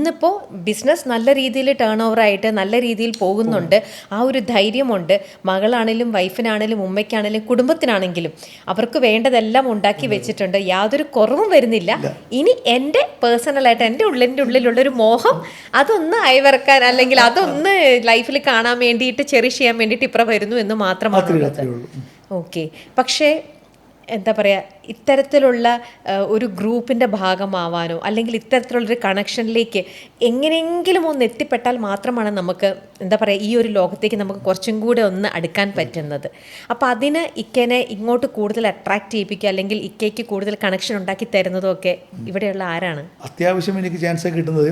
ഇന്നിപ്പോൾ ബിസിനസ് നല്ല രീതിയിൽ ടേൺ ഓവർ ആയിട്ട് നല്ല രീതിയിൽ പോകുന്നുണ്ട്. ആ ഒരു ധൈര്യമുണ്ട്. മകളാണെങ്കിലും വൈഫിനാണെങ്കിലും ഉമ്മയ്ക്കാണെങ്കിലും കുടുംബത്തിനാണെങ്കിലും അവർക്ക് വേണ്ടതെല്ലാം ഉണ്ടാക്കി വെച്ചിട്ടുണ്ട്. യാതൊരു കുറവും വരുന്നില്ല. ഇനി എൻ്റെ പേഴ്സണലായിട്ട് എൻ്റെ ഉള്ളിലുള്ളൊരു മോഹം അതൊന്ന് അയവിറക്കാൻ അല്ലെങ്കിൽ അതൊന്ന് ലൈഫിൽ കാണാൻ വേണ്ടിയിട്ട് ചെറിഷ് ചെയ്യാൻ വേണ്ടിയിട്ട് ഇപ്പുറം വരുന്നു എന്ന് മാത്രമാണ്. ഓക്കെ. പക്ഷേ എന്താ പറയുക, ഇത്തരത്തിലുള്ള ഒരു ഗ്രൂപ്പിൻ്റെ ഭാഗമാവാനോ അല്ലെങ്കിൽ ഇത്തരത്തിലുള്ളൊരു കണക്ഷനിലേക്ക് എങ്ങനെയെങ്കിലും ഒന്ന് എത്തിപ്പെട്ടാൽ മാത്രമാണ് നമുക്ക് എന്താ പറയുക ഈ ഒരു ലോകത്തേക്ക് നമുക്ക് കുറച്ചും കൂടെ ഒന്ന് അടുക്കാൻ പറ്റുന്നത്. അപ്പോൾ അതിന് ഇക്കേനെ ഇങ്ങോട്ട് കൂടുതൽ അട്രാക്ട് ചെയ്യിപ്പിക്കുക അല്ലെങ്കിൽ ഇക്കയ്ക്ക് കൂടുതൽ കണക്ഷൻ ഉണ്ടാക്കി തരുന്നതും ഒക്കെ ഇവിടെയുള്ള ആരാണ്? അത്യാവശ്യം എനിക്ക് ചാൻസ് കിട്ടുന്നത്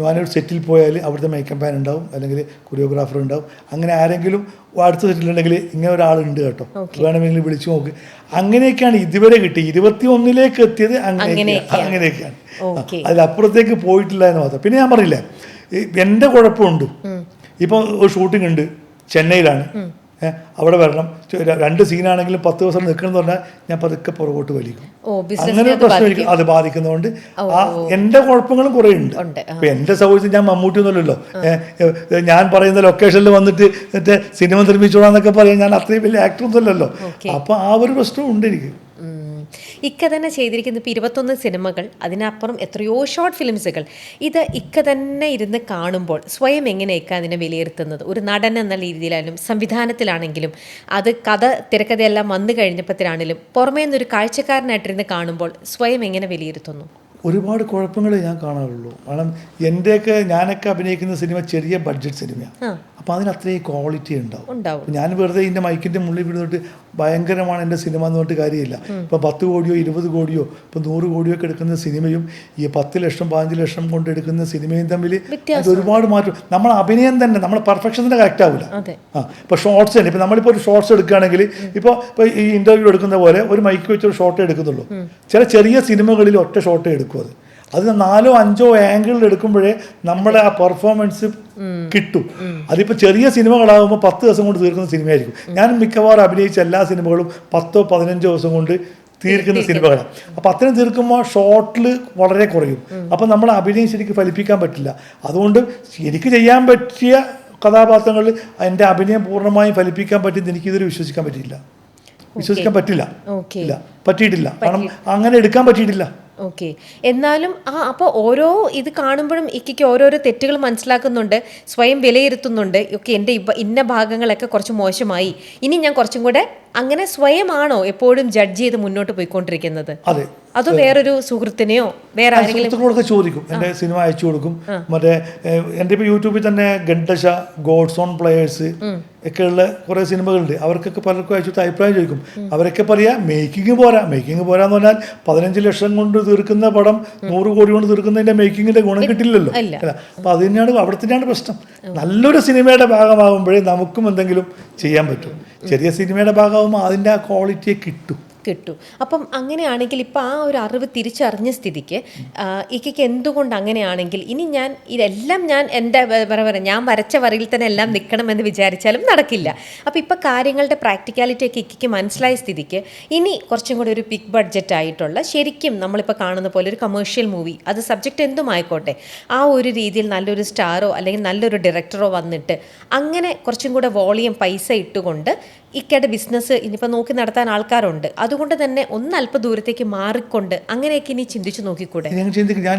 ഞാനൊരു സെറ്റിൽ പോയാൽ അവിടുത്തെ മേക്കപ്പ് മാൻ ഉണ്ടാവും, അല്ലെങ്കിൽ കൊറിയോഗ്രാഫർ ഉണ്ടാവും. അങ്ങനെ ആരെങ്കിലും അടുത്ത സെറ്റിലുണ്ടെങ്കിൽ ഇങ്ങനെ ഒരാളുണ്ട് കേട്ടോ, വേണമെങ്കിൽ വിളിച്ചു നോക്ക്. അങ്ങനെയൊക്കെയാണ് ഇതുവരെ കിട്ടി. 21ലേക്ക് എത്തിയത് അങ്ങനെയൊക്കെയാണ്. അതിലപ്പുറത്തേക്ക് പോയിട്ടില്ല എന്ന് മാത്രം. പിന്നെ ഞാൻ പറഞ്ഞില്ലേ, എൻ്റെ കുഴപ്പമുണ്ട്. ഇപ്പോൾ ഒരു ഷൂട്ടിംഗ് ഉണ്ട്, ചെന്നൈയിലാണ്. അവിടെ വരണം, 2 സീനാണെങ്കിലും 10 ദിവസം നിൽക്കണം എന്ന് പറഞ്ഞാൽ ഞാൻ പതുക്കെ പുറകോട്ട് വലിക്കും. അങ്ങനെ പ്രശ്നം എനിക്ക് അത് ബാധിക്കുന്നതുകൊണ്ട് എൻ്റെ കുഴപ്പങ്ങളും കുറേ ഉണ്ട്. ഇപ്പം എൻ്റെ സൗകര്യത്തിൽ ഞാൻ മമ്മൂട്ടി ഒന്നുമല്ലല്ലോ, ഞാൻ പറയുന്ന ലൊക്കേഷനിൽ വന്നിട്ട് മറ്റേ സിനിമ നിർമ്മിച്ചോളാന്നൊക്കെ പറയാൻ ഞാൻ അത്രയും വലിയ ആക്ടർ ഒന്നുമല്ലല്ലോ. അപ്പം ആ ഒരു പ്രശ്നം ഉണ്ട് എനിക്ക്. ഇക്ക തന്നെ ചെയ്തിരിക്കുന്ന ഇപ്പോൾ 21 സിനിമകൾ, അതിനപ്പുറം എത്രയോ ഷോർട്ട് ഫിലിംസുകൾ. ഇത് ഇക്ക തന്നെ ഇരുന്ന് കാണുമ്പോൾ സ്വയം എങ്ങനെയൊക്കെ അതിനെ വിലയിരുത്തുന്നത്? ഒരു നടൻ എന്ന രീതിയിലായാലും സംവിധാനത്തിലാണെങ്കിലും അത് കഥ തിരക്കഥയെല്ലാം വന്നു കഴിഞ്ഞപ്പോഴാണെങ്കിലും പുറമേ നിന്നൊരു കാഴ്ചക്കാരനായിട്ടിരുന്ന് കാണുമ്പോൾ സ്വയം എങ്ങനെ വിലയിരുത്തുന്നു? ഒരുപാട് കുഴപ്പങ്ങളെ ഞാൻ കാണാറുള്ളൂ. കാരണം ഞാനൊക്കെ അഭിനയിക്കുന്ന സിനിമ ചെറിയ ബഡ്ജറ്റ് സിനിമയാണ്. അപ്പം അതിന് അത്രയും ക്വാളിറ്റി ഉണ്ടാവും. ഞാൻ വെറുതെ ഇതിൻ്റെ മൈക്കിൻ്റെ മുള്ളിൽ വീണിട്ട് ഭയങ്കരമാണ് എൻ്റെ സിനിമ എന്ന് പറഞ്ഞിട്ട് കാര്യമില്ല. ഇപ്പം 10 കോടിയോ 20 കോടിയോ ഇപ്പം 100 കോടിയോ ഒക്കെ എടുക്കുന്ന സിനിമയും ഈ 10 ലക്ഷം 15 ലക്ഷം കൊണ്ട് എടുക്കുന്ന സിനിമയും തമ്മിൽ അത് ഒരുപാട് മാറ്റം. നമ്മൾ അഭിനയം തന്നെ നമ്മൾ പെർഫെക്ഷൻ്റെ കറക്റ്റ് ആവില്ല. ഇപ്പോൾ ഷോർട്സ് തന്നെ, ഇപ്പം നമ്മളിപ്പോൾ ഒരു ഷോർട്സ് എടുക്കുകയാണെങ്കിൽ ഇപ്പോൾ ഈ ഇൻ്റർവ്യൂ എടുക്കുന്ന പോലെ ഒരു മൈക്ക് വെച്ചൊരു ഷോട്ടേ എടുക്കുന്നുള്ളൂ. ചെറിയ സിനിമകളിൽ ഒറ്റ ഷോട്ടേ എടുക്കും. അത് 4 or 5 ആംഗിളിൽ എടുക്കുമ്പോഴേ നമ്മുടെ ആ പെർഫോമൻസ് കിട്ടും. അതിപ്പോൾ ചെറിയ സിനിമകളാകുമ്പോൾ 10 ദിവസം കൊണ്ട് തീർക്കുന്ന സിനിമയായിരിക്കും. ഞാൻ മിക്കവാറും അഭിനയിച്ച എല്ലാ സിനിമകളും 10 or 15 ദിവസം കൊണ്ട് തീർക്കുന്ന സിനിമകളാണ്. അപ്പം അത്രയും തീർക്കുമ്പോൾ ഷോർട്ടിൽ വളരെ കുറയും. അപ്പം നമ്മൾ അഭിനയം ശരിക്കും ഫലിപ്പിക്കാൻ പറ്റില്ല. അതുകൊണ്ട് എനിക്ക് ചെയ്യാൻ പറ്റിയ കഥാപാത്രങ്ങളിൽ എൻ്റെ അഭിനയം പൂർണ്ണമായും ഫലിപ്പിക്കാൻ പറ്റുമെന്ന് എനിക്കിതൊരു വിശ്വസിക്കാൻ പറ്റിയിട്ടില്ല. പറ്റിയിട്ടില്ല. കാരണം അങ്ങനെ എടുക്കാൻ പറ്റിയിട്ടില്ല. ഓക്കെ. എന്നാലും അപ്പോൾ ഓരോ ഇത് കാണുമ്പോഴും ഇക്കയ്ക്ക് ഓരോരോ തെറ്റുകൾ മനസ്സിലാക്കുന്നുണ്ട്, സ്വയം വിലയിരുത്തുന്നുണ്ട്. ഓക്കെ, എൻ്റെ ഇന്ന ഭാഗങ്ങളൊക്കെ കുറച്ച് മോശമായി, ഇനി ഞാൻ കുറച്ചും കൂടെ അങ്ങനെ സ്വയമാണോ എപ്പോഴും ജഡ്ജ് ചെയ്ത് മുന്നോട്ട് പോയിക്കൊണ്ടിരിക്കുന്നത്? അതോ വേറൊരു സുഹൃത്തിനെയോ വേറെ ആരെങ്കിലും ചോദിക്കും, എൻ്റെ സിനിമ അയച്ചു കൊടുക്കും. മറ്റേ എൻ്റെ ഇപ്പോൾ യൂട്യൂബിൽ തന്നെ ഗണ്ടശ, ഗോഡ്സ് ഓൺ പ്ലേയേഴ്സ് ഒക്കെയുള്ള കുറേ സിനിമകളുണ്ട്. അവർക്കൊക്കെ പലർക്കും അയച്ചിട്ട് അഭിപ്രായം ചോദിക്കും. അവരൊക്കെ പറയാ മേക്കിംഗ് പോരാന്ന് പറഞ്ഞാൽ 15 ലക്ഷം കൊണ്ട് തീർക്കുന്ന പടം 100 കോടി കൊണ്ട് തീർക്കുന്നതിൻ്റെ മേക്കിങ്ങിൻ്റെ ഗുണം കിട്ടില്ലല്ലോ. അപ്പം അത് തന്നെയാണ് അവിടെ തന്നെയാണ് പ്രശ്നം. നല്ലൊരു സിനിമയുടെ ഭാഗമാകുമ്പോഴേ നമുക്കും എന്തെങ്കിലും ചെയ്യാൻ പറ്റും. ചെറിയ സിനിമയുടെ ഭാഗമാകുമ്പോൾ അതിൻ്റെ ആ ക്വാളിറ്റിയെ കിട്ടും. അപ്പം അങ്ങനെയാണെങ്കിൽ ഇപ്പം ആ ഒരു അറിവ് തിരിച്ചറിഞ്ഞ സ്ഥിതിക്ക് ഇക്കയ്ക്ക് എന്തുകൊണ്ട് അങ്ങനെയാണെങ്കിൽ ഇനി ഇതെല്ലാം ഞാൻ എൻ്റെ ഞാൻ വരച്ച വരയിൽ തന്നെ എല്ലാം നിൽക്കണമെന്ന് വിചാരിച്ചാലും നടക്കില്ല. അപ്പം ഇപ്പം കാര്യങ്ങളുടെ പ്രാക്ടിക്കാലിറ്റി ഒക്കെ ഇക്കയ്ക്ക് മനസ്സിലായ സ്ഥിതിക്ക് ഇനി കുറച്ചും കൂടി ഒരു ബിഗ് ബഡ്ജറ്റ് ആയിട്ടുള്ള ശരിക്കും നമ്മളിപ്പോൾ കാണുന്ന പോലെ ഒരു കമേഴ്ഷ്യൽ മൂവി, അത് സബ്ജക്റ്റ് എന്തും ആയിക്കോട്ടെ, ആ ഒരു രീതിയിൽ നല്ലൊരു സ്റ്റാറോ അല്ലെങ്കിൽ നല്ലൊരു ഡയറക്ടറോ വന്നിട്ട് അങ്ങനെ കുറച്ചും കൂടെ വോളിയം പൈസ ഇട്ടുകൊണ്ട് ഇക്കയുടെ ബിസിനസ് ഇനിയിപ്പോൾ നോക്കി നടത്താൻ ആൾക്കാരുണ്ട്. അതുകൊണ്ട് തന്നെ അല്പ ദൂരത്തേക്ക് മാറിക്കൊണ്ട് അങ്ങനെയൊക്കെ ഇനി ചിന്തിച്ചു നോക്കിക്കൂടെ?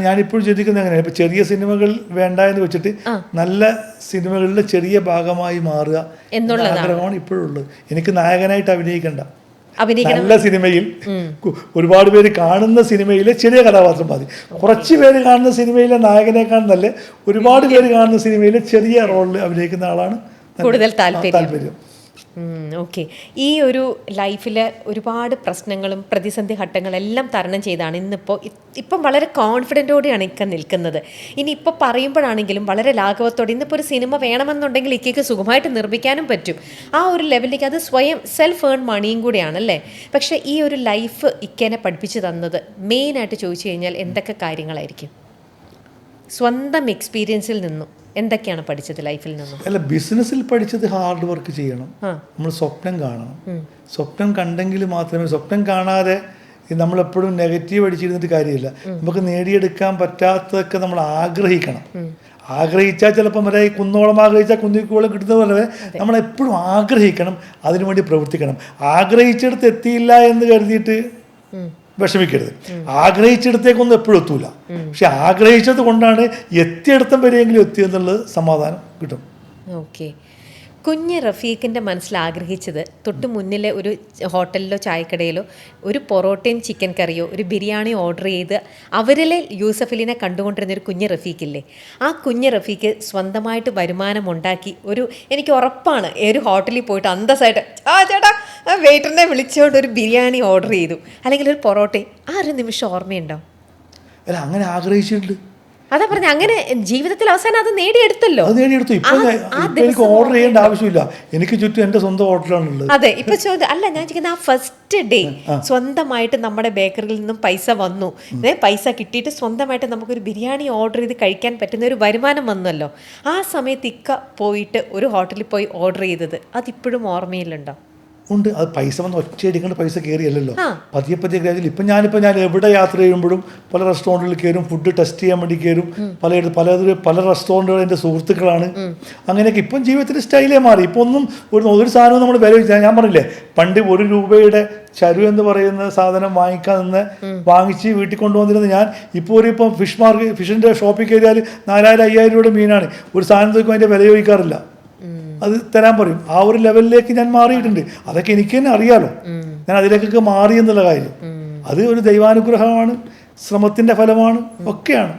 ഞാനിപ്പോഴും ചിന്തിക്കുന്നത് അങ്ങനെ. ഇപ്പം ചെറിയ സിനിമകൾ വേണ്ട എന്ന് വെച്ചിട്ട് നല്ല സിനിമകളിലെ ചെറിയ ഭാഗമായി മാറുക എന്നുള്ളതാണ് ഇപ്പോഴും ഉള്ളത്. എനിക്ക് നായകനായിട്ട് അഭിനയിക്കണ്ട, നല്ല സിനിമയിൽ ഒരുപാട് പേര് കാണുന്ന സിനിമയിലെ ചെറിയ കഥാപാത്രം മതി. കുറച്ച് പേര് കാണുന്ന സിനിമയിലെ നായകനേക്കാൾ നല്ല ഒരുപാട് പേര് കാണുന്ന സിനിമയിലെ ചെറിയ റോളിൽ അഭിനയിക്കുന്ന ആളാണ് കൂടുതൽ താല്പര്യം. ഓക്കെ. ഈ ഒരു ലൈഫിൽ ഒരുപാട് പ്രശ്നങ്ങളും പ്രതിസന്ധി ഘട്ടങ്ങളെല്ലാം തരണം ചെയ്താണ് ഇപ്പം വളരെ കോൺഫിഡൻറ്റോടെയാണ് ഇക്ക നിൽക്കുന്നത്. ഇനി ഇപ്പോൾ പറയുമ്പോഴാണെങ്കിലും വളരെ ലാഘവത്തോടെ ഇന്നിപ്പോൾ ഒരു സിനിമ വേണമെന്നുണ്ടെങ്കിൽ ഇക്കയ്ക്ക് സുഖമായിട്ട് നിർമ്മിക്കാനും പറ്റും. ആ ഒരു ലെവലിലേക്ക് അത് സ്വയം സെൽഫ് ഏൺ മണിയും കൂടിയാണല്ലേ. പക്ഷേ ഈ ഒരു ലൈഫ് ഇക്കേനെ പഠിപ്പിച്ചു തന്നത് മെയിനായിട്ട് ചോദിച്ചു കഴിഞ്ഞാൽ എന്തൊക്കെ കാര്യങ്ങളായിരിക്കും? സ്വന്തം എക്സ്പീരിയൻസിൽ നിന്നും എന്തൊക്കെയാണ് പഠിച്ചത് ലൈഫിൽ നിന്നും? അല്ല, ബിസിനസ്സിൽ പഠിച്ചത് ഹാർഡ് വർക്ക് ചെയ്യണം, നമ്മൾ സ്വപ്നം കാണണം. സ്വപ്നം കണ്ടെങ്കിൽ മാത്രമേ, സ്വപ്നം കാണാതെ നമ്മളെപ്പോഴും നെഗറ്റീവ് അടിച്ചിരുന്നിട്ട് കാര്യമില്ല. നമുക്ക് നേടിയെടുക്കാൻ പറ്റാത്തതൊക്കെ നമ്മൾ ആഗ്രഹിക്കണം. ആഗ്രഹിച്ചാൽ ചിലപ്പം വരെ കുന്നോളം ആഗ്രഹിച്ചാൽ കുന്നിക്കോളം കിട്ടുന്ന പോലെ നമ്മളെപ്പോഴും ആഗ്രഹിക്കണം, അതിനുവേണ്ടി പ്രവർത്തിക്കണം. ആഗ്രഹിച്ചെടുത്ത് എത്തിയില്ല എന്ന് കരുതിയിട്ട് വിഷമിക്കരുത്. ആഗ്രഹിച്ചെടുത്തേക്കൊന്നും എപ്പോഴും എത്തൂല, പക്ഷെ ആഗ്രഹിച്ചത് കൊണ്ടാണ് എത്തിയെടുത്തം വരെയെങ്കിലും എത്തിയെന്നുള്ളത് സമാധാനം കിട്ടും. ഓക്കെ. കുഞ്ഞ് റഫീഖിൻ്റെ മനസ്സിൽ ആഗ്രഹിച്ചത് തൊട്ട് മുന്നിലെ ഒരു ഹോട്ടലിലോ ചായക്കടയിലോ ഒരു പൊറോട്ടയും ചിക്കൻ കറിയോ ഒരു ബിരിയാണി ഓർഡർ ചെയ്ത് അവരിലെ യൂസഫലിനെ കണ്ടുകൊണ്ടിരുന്നൊരു കുഞ്ഞ് റഫീഖില്ലേ, ആ കുഞ്ഞ് റഫീഖ് സ്വന്തമായിട്ട് വരുമാനം ഉണ്ടാക്കി എനിക്ക് ഉറപ്പാണ് ഒരു ഹോട്ടലിൽ പോയിട്ട് അന്തസ്സായിട്ട് ചേട്ടാ വെയിറ്ററിനെ വിളിച്ചുകൊണ്ട് ഒരു ബിരിയാണി ഓർഡർ ചെയ്തു അല്ലെങ്കിൽ ഒരു പൊറോട്ടയും ആ ഒരു നിമിഷം ഓർമ്മയുണ്ടോ? അല്ല, അങ്ങനെ ആഗ്രഹിച്ചിട്ടുണ്ട്. അതാ പറഞ്ഞ അങ്ങനെ ജീവിതത്തിൽ അവസാനം അത് നേടിയെടുത്തല്ലോ. അത് നേടിയെടുത്തു. ഇപ്പൊ എനിക്ക് ഓർഡർ ചെയ്യേണ്ട ആവശ്യമില്ല, എനിക്ക് ചുറ്റും എന്റെ സ്വന്തം ഹോട്ടലാണുള്ളത്. അതെ, ഇപ്പൊ അല്ല ഞാൻ ചോദിക്കുന്നത് ആ ഫസ്റ്റ് ഡേ സ്വന്തമായിട്ട് നമ്മുടെ ബേക്കറിയിൽ നിന്നും പൈസ വന്നു, പൈസ കിട്ടിയിട്ട് സ്വന്തമായിട്ട് നമുക്കൊരു ബിരിയാണി ഓർഡർ ചെയ്ത് കഴിക്കാൻ പറ്റുന്ന ഒരു വരുമാനം വന്നല്ലോ. ആ സമയത്ത് ഇക്ക പോയിട്ട് ഒരു ഹോട്ടലിൽ പോയി ഓർഡർ ചെയ്തത് അതിപ്പോഴും ഓർമ്മയിലുണ്ടോ? ഉണ്ട്. അത് പൈസ വന്ന് ഒറ്റയടിക്കൊണ്ട് പൈസ കയറിയല്ലോ, പതിയെ പതിയെ കയറി. ഇപ്പം ഞാൻ എവിടെ യാത്ര ചെയ്യുമ്പോഴും പല റെസ്റ്റോറൻറ്റിൽ കയറും, ഫുഡ് ടെസ്റ്റ് ചെയ്യാൻ വേണ്ടി കയറും. പല റെസ്റ്റോറൻറ്റുകൾ എൻ്റെ സുഹൃത്തുക്കളാണ്. അങ്ങനെയൊക്കെ ഇപ്പം ജീവിതത്തിൻ്റെ സ്റ്റൈലേ മാറി. ഇപ്പോൾ ഒരു സാധനവും നമ്മൾ വില വെച്ചാൽ, ഞാൻ പറഞ്ഞില്ലേ പണ്ട് 1 രൂപയുടെ ചരു എന്ന് പറയുന്ന സാധനം വാങ്ങിച്ച് വീട്ടിൽ കൊണ്ടുവന്നിരുന്നത് ഞാൻ. ഇപ്പം ഫിഷിൻ്റെ ഷോപ്പിൽ കയറിയാൽ 4000-5000 രൂപയുടെ മീനാണ്. ഒരു സാധനത്തേക്കും അതിൻ്റെ വില ചോദിക്കാറില്ല, അത് തരാൻ പറയും. ആ ഒരു ലെവലിലേക്ക് ഞാൻ മാറിയിട്ടുണ്ട്. അതൊക്കെ എനിക്ക് തന്നെ അറിയാലോ, ഞാൻ അതിലേക്കൊക്കെ മാറി എന്നുള്ള കാര്യം. അത് ഒരു ദൈവാനുഗ്രഹമാണ്, ശ്രമത്തിൻ്റെ ഫലമാണ്, ഒക്കെയാണ്.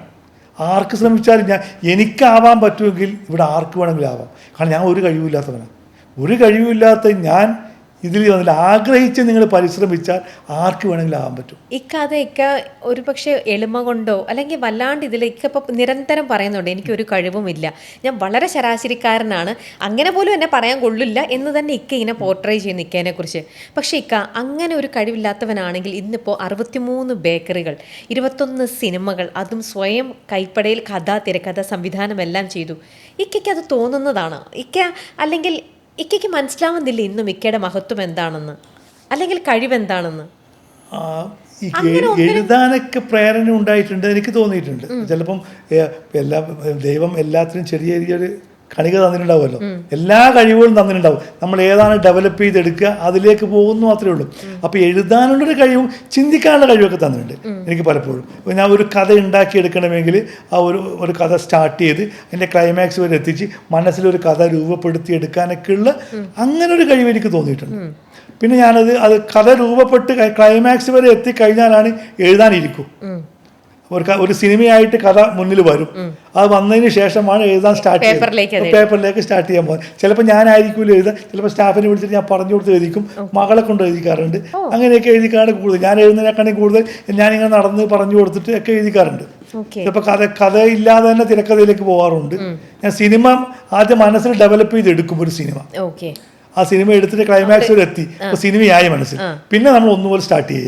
ആർക്ക് ശ്രമിച്ചാലും എനിക്കാവാൻ പറ്റുമെങ്കിൽ ഇവിടെ ആർക്ക് വേണമെങ്കിലും ആവാം. കാരണം ഞാൻ ഒരു കഴിവില്ലാത്തവനാണ്. ഒരു കഴിവില്ലാത്ത ഞാൻ ഇതിൽ വന്നില്ല. ആഗ്രഹിച്ച് നിങ്ങൾ പരിശ്രമിച്ചാൽ ആർക്ക് വേണമെങ്കിലും ആകാൻ പറ്റും. ഇക്ക ഒരു പക്ഷേ എളിമ കൊണ്ടോ അല്ലെങ്കിൽ വല്ലാണ്ട് ഇപ്പം നിരന്തരം പറയുന്നുണ്ട് എനിക്കൊരു കഴിവുമില്ല, ഞാൻ വളരെ ശരാശരിക്കാരനാണ്, അങ്ങനെ പോലും എന്നെ പറയാൻ കൊള്ളില്ല എന്ന് തന്നെ ഇങ്ങനെ പോർട്രേ ചെയ്യുന്ന ഇക്കേനെ കുറിച്ച്. പക്ഷേ അങ്ങനെ ഒരു കഴിവില്ലാത്തവനാണെങ്കിൽ ഇന്നിപ്പോൾ 63 ബേക്കറികൾ, 21 സിനിമകൾ, അതും സ്വയം കൈപ്പടയിൽ കഥ, തിരക്കഥ, സംവിധാനം എല്ലാം ചെയ്തു. ഇക്കയ്ക്ക് അത് തോന്നുന്നതാണ് അല്ലെങ്കിൽ ഇക്കയ്ക്ക് മനസ്സിലാവുന്നില്ല ഇന്നും ഇക്കയുടെ മഹത്വം എന്താണെന്ന് അല്ലെങ്കിൽ കഴിവെന്താണെന്ന്? എഴുതാനൊക്കെ പ്രേരണ ഉണ്ടായിട്ടുണ്ട്, എനിക്ക് തോന്നിയിട്ടുണ്ട്. ചിലപ്പം ദൈവം എല്ലാത്തിനും ചെറിയ ചെറിയൊരു കണിക തന്നിട്ടുണ്ടാവുമല്ലോ, എല്ലാ കഴിവുകളും തന്നിട്ടുണ്ടാവും. നമ്മൾ ഏതാണ് ഡെവലപ്പ് ചെയ്തെടുക്കുക അതിലേക്ക് പോകുന്നു മാത്രമേ ഉള്ളൂ. അപ്പോൾ എഴുതാനുള്ളൊരു കഴിവും ചിന്തിക്കാനുള്ള കഴിവൊക്കെ തന്നിട്ടുണ്ട് എനിക്ക് പലപ്പോഴും. ഞാൻ ഒരു കഥ ഉണ്ടാക്കിയെടുക്കണമെങ്കിൽ ആ ഒരു കഥ സ്റ്റാർട്ട് ചെയ്ത് അതിൻ്റെ ക്ലൈമാക്സ് വരെ എത്തിച്ച് മനസ്സിലൊരു കഥ രൂപപ്പെടുത്തിയെടുക്കാനൊക്കെയുള്ള അങ്ങനെ ഒരു കഴിവ് എനിക്ക് തോന്നിയിട്ടുണ്ട്. പിന്നെ അത് കഥ രൂപപ്പെട്ട് ക്ലൈമാക്സ് വരെ എത്തിക്കഴിഞ്ഞാലാണ് എഴുതാനിരിക്കും. ഒരു സിനിമയായിട്ട് കഥ മുന്നിൽ വരും, അത് വന്നതിന് ശേഷമാണ് എഴുതാൻ പേപ്പറിലേക്ക് സ്റ്റാർട്ട് ചെയ്യാൻ പോകുന്നത്. ചിലപ്പോൾ ഞാനായിരിക്കും എഴുതാൻ, ചിലപ്പോൾ സ്റ്റാഫിനെ വിളിച്ചിട്ട് ഞാൻ പറഞ്ഞു കൊടുത്ത് എഴുതിക്കും, മകളെ കൊണ്ട് എഴുതിക്കാറുണ്ട്. അങ്ങനെയൊക്കെ എഴുതിക്കാണ് കൂടുതൽ. ഞാൻ എഴുതുന്നതിനേക്കാണെങ്കിൽ കൂടുതൽ ഞാനിങ്ങനെ നടന്ന് പറഞ്ഞു കൊടുത്തിട്ട് ഒക്കെ എഴുതിക്കാറുണ്ട്. ചിലപ്പോൾ കഥയില്ലാതെ തന്നെ തിരക്കഥയിലേക്ക് പോകാറുണ്ട്. ഞാൻ സിനിമ ആദ്യം മനസ്സിൽ ഡെവലപ്പ് ചെയ്തെടുക്കും. ഒരു സിനിമ, ആ സിനിമ എടുത്തിട്ട് ക്ലൈമാക്സ് വരെ എത്തി, സിനിമയായി മനസ്സിൽ, പിന്നെ നമ്മൾ ഒന്നുപോലെ സ്റ്റാർട്ട് ചെയ്യുക.